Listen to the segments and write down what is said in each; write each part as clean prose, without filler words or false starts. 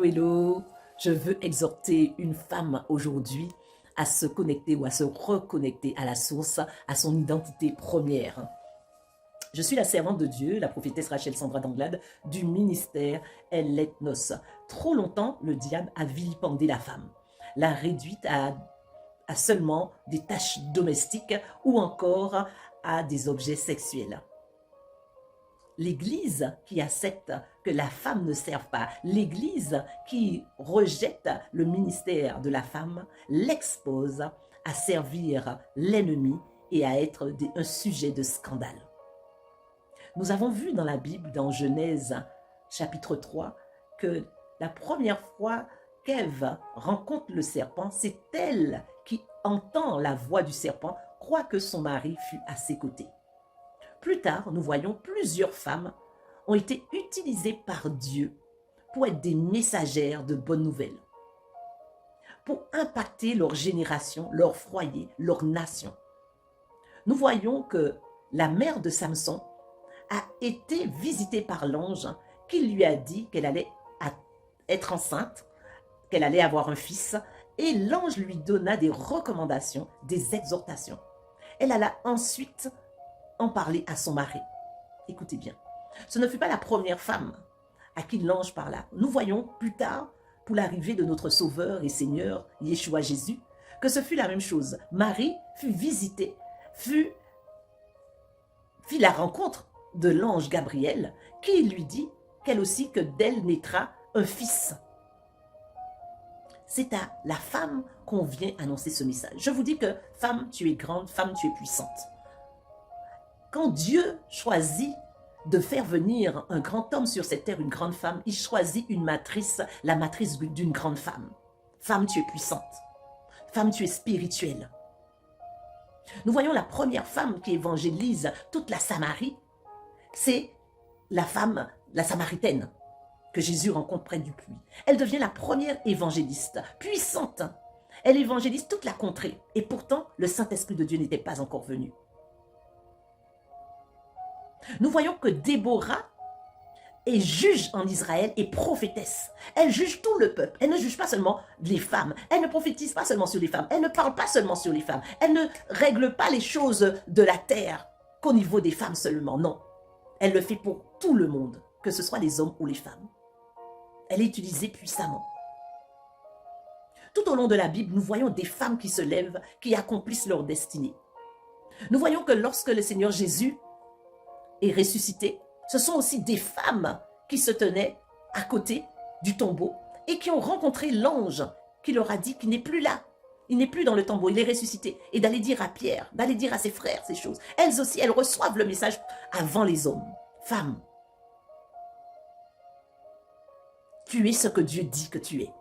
Hello, hello. Je veux exhorter une femme aujourd'hui à se connecter ou à se reconnecter à la source, à son identité première. Je suis la servante de Dieu, la prophétesse Rachel Sandra d'Anglade, du ministère El Ethnos. Trop longtemps, le diable a vilipendé la femme, l'a réduite à seulement des tâches domestiques ou encore à des objets sexuels. L'Église qui accepte que la femme ne serve pas, l'Église qui rejette le ministère de la femme, l'expose à servir l'ennemi et à être un sujet de scandale. Nous avons vu dans la Bible, dans Genèse chapitre 3, que la première fois qu'Ève rencontre le serpent, c'est elle qui entend la voix du serpent, croit que son mari fut à ses côtés. Plus tard, nous voyons plusieurs femmes ont été utilisées par Dieu pour être des messagères de bonnes nouvelles, pour impacter leur génération, leur foyer, leur nation. Nous voyons que la mère de Samson a été visitée par l'ange qui lui a dit qu'elle allait être enceinte, qu'elle allait avoir un fils, et l'ange lui donna des recommandations, des exhortations. Elle alla ensuite en parler à son mari. Écoutez bien, ce ne fut pas la première femme à qui l'ange parla. Nous voyons plus tard, pour l'arrivée de notre Sauveur et Seigneur, Yeshua Jésus, que ce fut la même chose. Marie fut visitée, fit la rencontre de l'ange Gabriel, qui lui dit qu'elle aussi, que d'elle naîtra un fils. C'est à la femme qu'on vient annoncer ce message. Je vous dis que femme, tu es grande, femme, tu es puissante. Quand Dieu choisit de faire venir un grand homme sur cette terre, une grande femme, il choisit une matrice, la matrice d'une grande femme. Femme, tu es puissante. Femme, tu es spirituelle. Nous voyons la première femme qui évangélise toute la Samarie, c'est la femme, la Samaritaine, que Jésus rencontre près du puits. Elle devient la première évangéliste, puissante. Elle évangélise toute la contrée. Et pourtant, le Saint-Esprit de Dieu n'était pas encore venu. Nous voyons que Déborah est juge en Israël et prophétesse. Elle juge tout le peuple. Elle ne juge pas seulement les femmes. Elle ne prophétise pas seulement sur les femmes. Elle ne parle pas seulement sur les femmes. Elle ne règle pas les choses de la terre qu'au niveau des femmes seulement. Non. Elle le fait pour tout le monde, que ce soit les hommes ou les femmes. Elle est utilisée puissamment. Tout au long de la Bible, nous voyons des femmes qui se lèvent, qui accomplissent leur destinée. Nous voyons que lorsque le Seigneur Jésus est ressuscité, ce sont aussi des femmes qui se tenaient à côté du tombeau et qui ont rencontré l'ange qui leur a dit qu'il n'est plus là. Il n'est plus dans le tombeau, il est ressuscité. Et d'aller dire à Pierre, d'aller dire à ses frères ces choses. Elles aussi, elles reçoivent le message avant les hommes. Femmes, tu es ce que Dieu dit que tu es.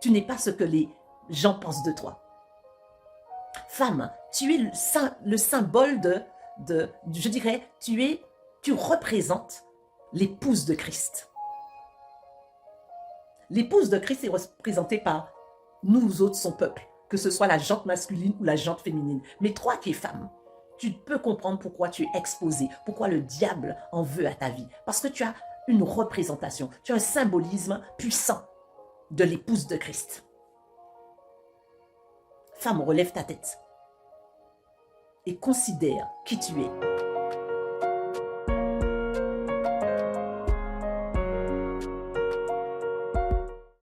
Tu n'es pas ce que les gens pensent de toi. Femme, tu es le symbole je dirais, tu représentes l'épouse de Christ. L'épouse de Christ est représentée par nous autres, son peuple, que ce soit la jante masculine ou la jante féminine. Mais toi qui es femme, tu peux comprendre pourquoi tu es exposée, pourquoi le diable en veut à ta vie. Parce que tu as une représentation, tu as un symbolisme puissant de l'épouse de Christ. Femme, relève ta tête et considère qui tu es.